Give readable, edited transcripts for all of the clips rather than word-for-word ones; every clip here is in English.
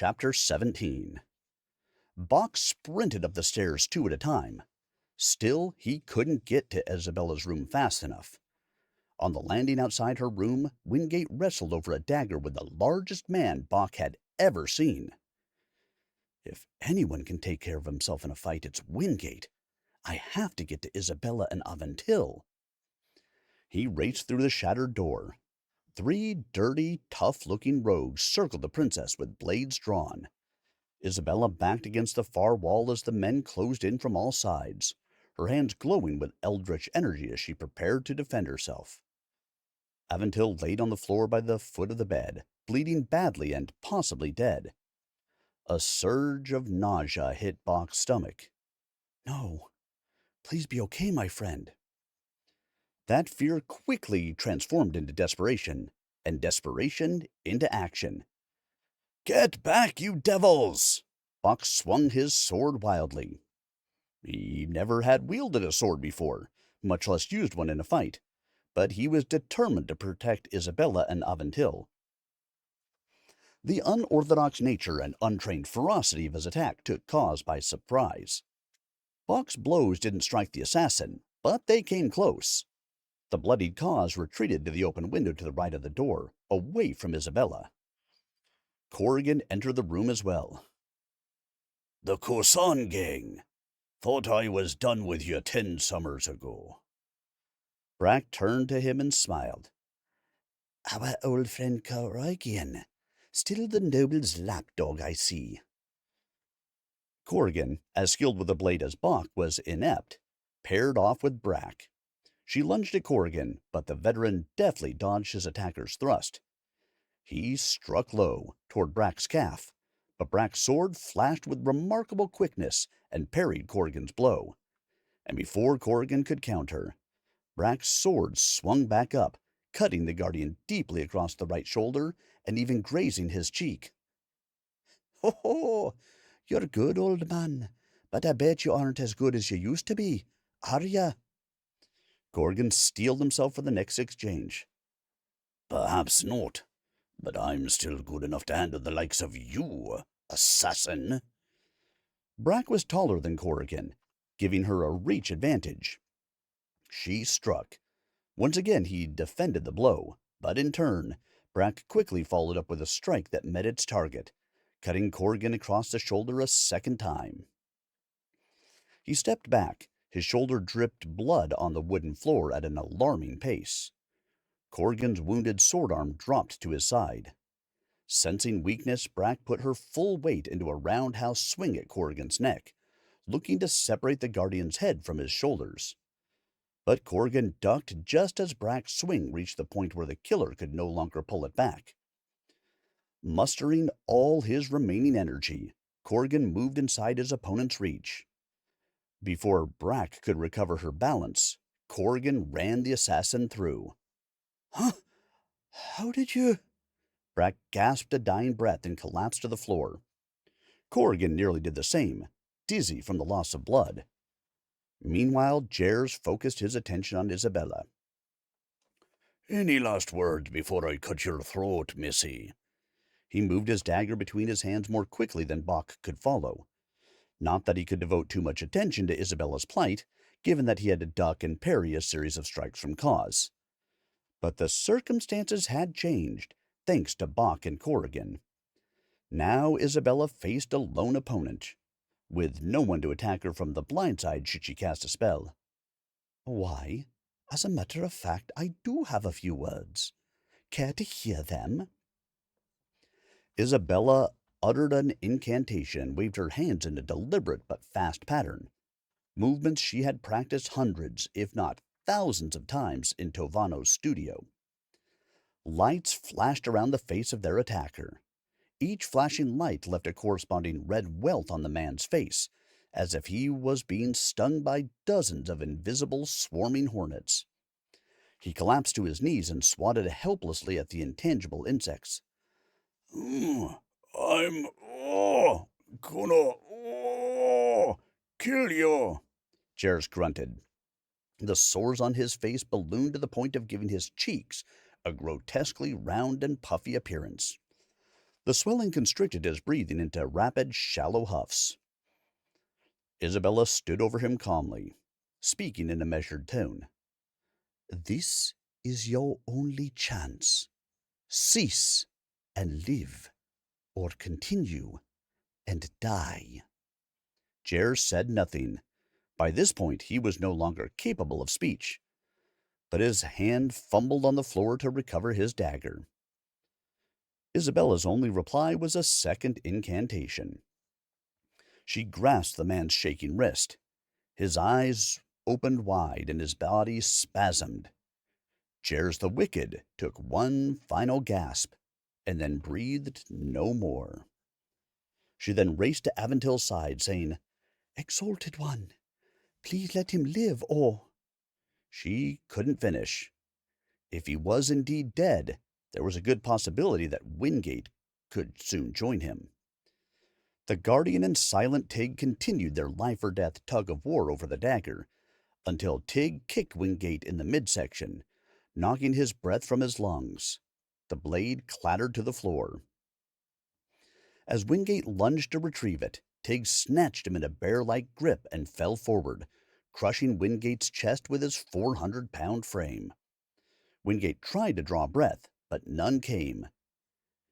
Chapter 17. Bach sprinted up the stairs two at a time. Still, he couldn't get to Isabella's room fast enough. On the landing outside her room, Wingate wrestled over a dagger with the largest man Bach had ever seen. If anyone can take care of himself in a fight, it's Wingate. I have to get to Isabella and Avantil. He raced through the shattered door. Three dirty, tough-looking rogues circled the princess with blades drawn. Isabella backed against the far wall as the men closed in from all sides, her hands glowing with eldritch energy as she prepared to defend herself. Avantil laid on the floor by the foot of the bed, bleeding badly and possibly dead. A surge of nausea hit Bach's stomach. "No, please be okay, my friend." That fear quickly transformed into desperation, and desperation into action. "Get back, you devils!" Bach swung his sword wildly. He never had wielded a sword before, much less used one in a fight, but he was determined to protect Isabella and Avantil. The unorthodox nature and untrained ferocity of his attack took cause by surprise. Bach's blows didn't strike the assassin, but they came close. The bloodied cause retreated to the open window to the right of the door, away from Isabella. Corrigan entered the room as well. "The Cousin gang! Thought I was done with you 10 summers ago." Brack turned to him and smiled. "Our old friend Corrigan. Still the noble's lapdog, I see." Corrigan, as skilled with a blade as Bach, was inept, paired off with Brack. She lunged at Corrigan, but the veteran deftly dodged his attacker's thrust. He struck low, toward Brack's calf, but Brack's sword flashed with remarkable quickness and parried Corrigan's blow. And before Corrigan could counter, Brack's sword swung back up, cutting the guardian deeply across the right shoulder and even grazing his cheek. "Ho ho! You're good, old man, but I bet you aren't as good as you used to be, are ya?" Corrigan steeled himself for the next exchange. "Perhaps not, but I'm still good enough to handle the likes of you, assassin." Brack was taller than Corrigan, giving her a reach advantage. She struck. Once again he defended the blow, but in turn, Brack quickly followed up with a strike that met its target, cutting Corrigan across the shoulder a second time. He stepped back. His shoulder dripped blood on the wooden floor at an alarming pace. Corrigan's wounded sword arm dropped to his side. Sensing weakness, Brack put her full weight into a roundhouse swing at Corrigan's neck, looking to separate the guardian's head from his shoulders. But Corrigan ducked just as Brack's swing reached the point where the killer could no longer pull it back. Mustering all his remaining energy, Corrigan moved inside his opponent's reach. Before Brack could recover her balance, Corrigan ran the assassin through. "Huh? How did you—" Brack gasped a dying breath and collapsed to the floor. Corrigan nearly did the same, dizzy from the loss of blood. Meanwhile, Jers focused his attention on Isabella. "Any last words before I cut your throat, missy?" He moved his dagger between his hands more quickly than Bach could follow. Not that he could devote too much attention to Isabella's plight, given that he had to duck and parry a series of strikes from Cause. But the circumstances had changed, thanks to Bach and Corrigan. Now Isabella faced a lone opponent, with no one to attack her from the blind side should she cast a spell. "Why, as a matter of fact, I do have a few words. Care to hear them?" Isabella uttered an incantation and waved her hands in a deliberate but fast pattern, movements she had practiced hundreds, if not thousands of times in Tovano's studio. Lights flashed around the face of their attacker. Each flashing light left a corresponding red welt on the man's face, as if he was being stung by dozens of invisible swarming hornets. He collapsed to his knees and swatted helplessly at the intangible insects. I'm gonna kill you," Jers grunted. The sores on his face ballooned to the point of giving his cheeks a grotesquely round and puffy appearance. The swelling constricted his breathing into rapid, shallow huffs. Isabella stood over him calmly, speaking in a measured tone. This is your only chance. Cease and live, or continue and die. Jer said nothing. By this point, he was no longer capable of speech, but his hand fumbled on the floor to recover his dagger. Isabella's only reply was a second incantation. She grasped the man's shaking wrist. His eyes opened wide and his body spasmed. Jers the Wicked took one final gasp and then breathed no more. She then raced to Avantil's side, saying, Exalted One, please let him live, or... She couldn't finish. If he was indeed dead, there was a good possibility that Wingate could soon join him. The Guardian and Silent Tig continued their life-or-death tug-of-war over the dagger, until Tig kicked Wingate in the midsection, knocking his breath from his lungs. The blade clattered to the floor. As Wingate lunged to retrieve it, Tig snatched him in a bear-like grip and fell forward, crushing Wingate's chest with his 400-pound frame. Wingate tried to draw breath, but none came.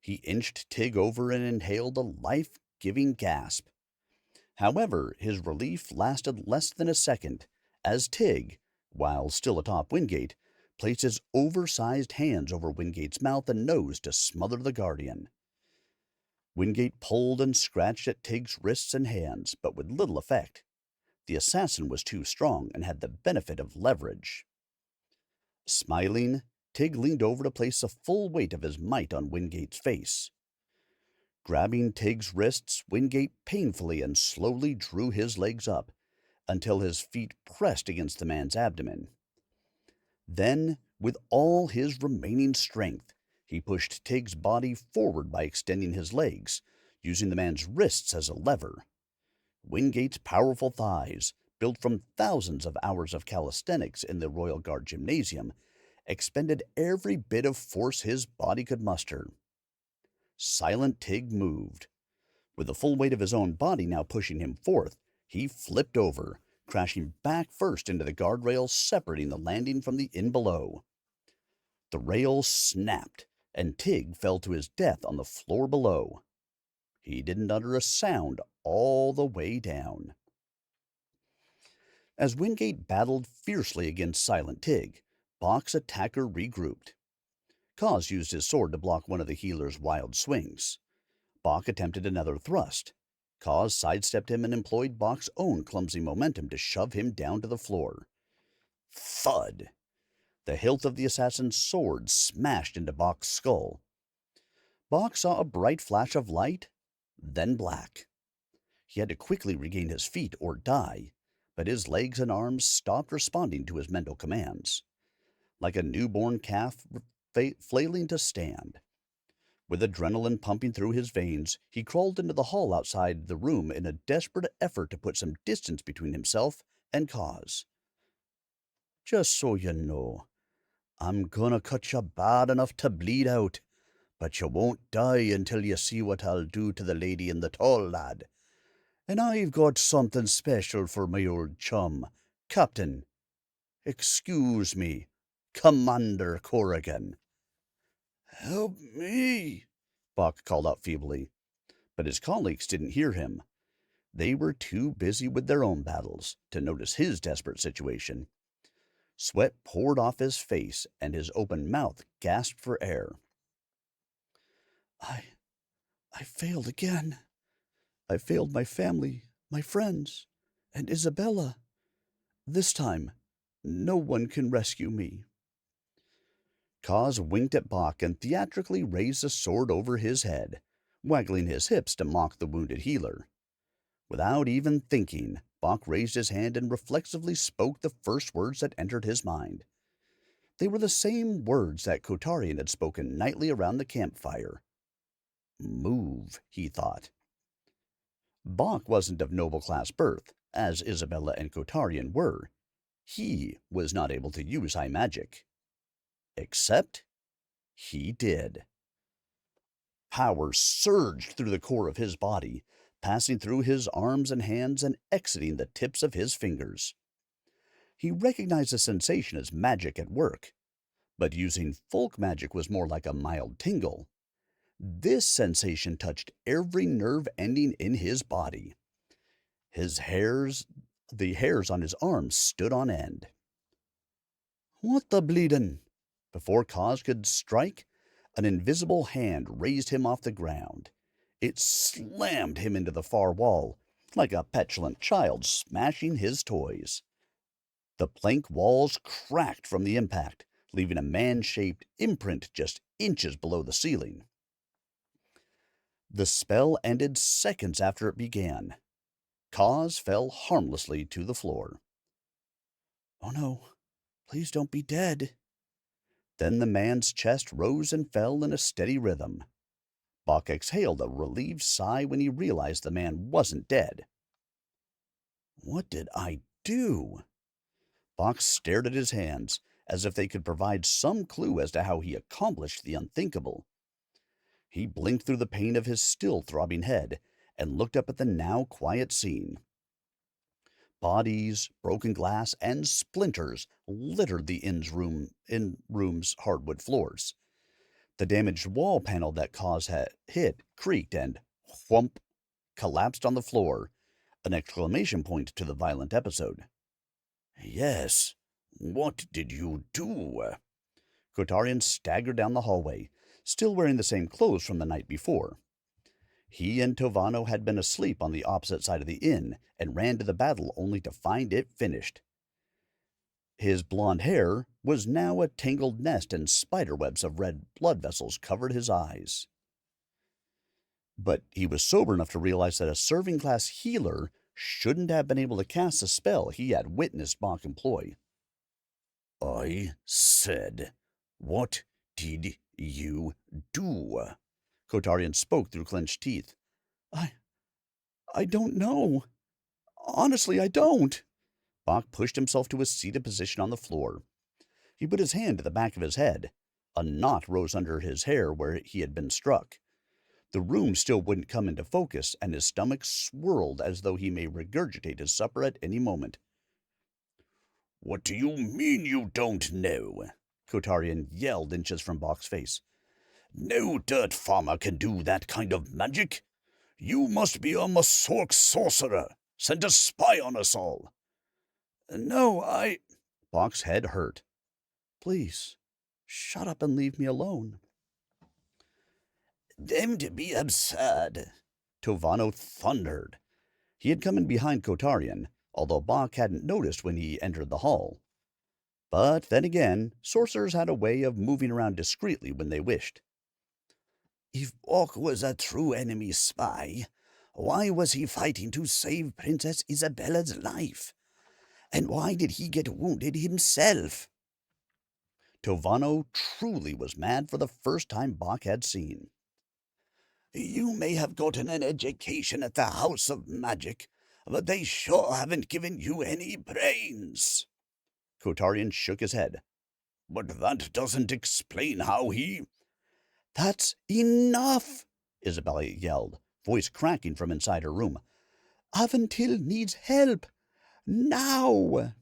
He inched Tig over and inhaled a life-giving gasp. However, his relief lasted less than a second, as Tig, while still atop Wingate, placed his oversized hands over Wingate's mouth and nose to smother the Guardian. Wingate pulled and scratched at Tig's wrists and hands, but with little effect. The assassin was too strong and had the benefit of leverage. Smiling, Tig leaned over to place the full weight of his might on Wingate's face. Grabbing Tig's wrists, Wingate painfully and slowly drew his legs up until his feet pressed against the man's abdomen. Then, with all his remaining strength, he pushed Tig's body forward by extending his legs, using the man's wrists as a lever. Wingate's powerful thighs, built from thousands of hours of calisthenics in the Royal Guard Gymnasium, expended every bit of force his body could muster. Silent Tig moved. With the full weight of his own body now pushing him forth, he flipped over, crashing back first into the guardrail separating the landing from the inn below. The rail snapped, and Tig fell to his death on the floor below. He didn't utter a sound all the way down. As Wingate battled fiercely against Silent Tig, Bach's attacker regrouped. Cause used his sword to block one of the healer's wild swings. Bach attempted another thrust. Cause sidestepped him and employed Bach's own clumsy momentum to shove him down to the floor. Thud! The hilt of the assassin's sword smashed into Bach's skull. Bach saw a bright flash of light, then black. He had to quickly regain his feet or die, but his legs and arms stopped responding to his mental commands. Like a newborn calf flailing to stand. With adrenaline pumping through his veins, he crawled into the hall outside the room in a desperate effort to put some distance between himself and Cause. Just so you know, I'm gonna cut you bad enough to bleed out, but you won't die until you see what I'll do to the lady in the tall, lad. And I've got something special for my old chum, Captain. Excuse me, Commander Corrigan. Help me, Bach called out feebly, but his colleagues didn't hear him. They were too busy with their own battles to notice his desperate situation. Sweat poured off his face, and his open mouth gasped for air. I failed again. I failed my family, my friends, and Isabella. This time, no one can rescue me. Cause winked at Bach and theatrically raised the sword over his head, waggling his hips to mock the wounded healer. Without even thinking, Bach raised his hand and reflexively spoke the first words that entered his mind. They were the same words that Kotarian had spoken nightly around the campfire. Move, he thought. Bach wasn't of noble class birth, as Isabella and Kotarian were. He was not able to use high magic. Except he did. Power surged through the core of his body, passing through his arms and hands and exiting the tips of his fingers. He recognized the sensation as magic at work, but using folk magic was more like a mild tingle. This sensation touched every nerve ending in his body. His hairs, the hairs on his arms stood on end. What the bleedin'? Before Kaz could strike, an invisible hand raised him off the ground. It slammed him into the far wall, like a petulant child smashing his toys. The plank walls cracked from the impact, leaving a man-shaped imprint just inches below the ceiling. The spell ended seconds after it began. Kaz fell harmlessly to the floor. Oh no, please don't be dead. Then the man's chest rose and fell in a steady rhythm. Bach exhaled a relieved sigh when he realized the man wasn't dead. What did I do? Bach stared at his hands, as if they could provide some clue as to how he accomplished the unthinkable. He blinked through the pain of his still throbbing head and looked up at the now quiet scene. Bodies, broken glass, and splinters littered the room's hardwood floors. The damaged wall panel that Kaz had hit creaked and whump collapsed on the floor, an exclamation point to the violent episode. Yes, what did you do? Kotarian staggered down the hallway, still wearing the same clothes from the night before. He and Tovano had been asleep on the opposite side of the inn and ran to the battle only to find it finished. His blond hair was now a tangled nest, and spiderwebs of red blood vessels covered his eyes. But he was sober enough to realize that a serving-class healer shouldn't have been able to cast the spell he had witnessed Bach employ. I said, what did you do? Kotarian spoke through clenched teeth. I don't know. Honestly, I don't. Bach pushed himself to a seated position on the floor. He put his hand to the back of his head. A knot rose under his hair where he had been struck. The room still wouldn't come into focus, and his stomach swirled as though he may regurgitate his supper at any moment. What do you mean you don't know? Kotarian yelled inches from Bach's face. No dirt farmer can do that kind of magic. You must be a Masork sorcerer, sent to spy on us all. No, Bach's head hurt. Please, shut up and leave me alone. Damned be absurd, Tovano thundered. He had come in behind Kotarian, although Bach hadn't noticed when he entered the hall. But then again, sorcerers had a way of moving around discreetly when they wished. If Bach was a true enemy spy, why was he fighting to save Princess Isabella's life? And why did he get wounded himself? Tovano truly was mad for the first time Bach had seen. You may have gotten an education at the House of Magic, but they sure haven't given you any brains. Kotarian shook his head. But that doesn't explain how he... That's enough, Isabella yelled, voice cracking from inside her room. Avantil needs help. Now!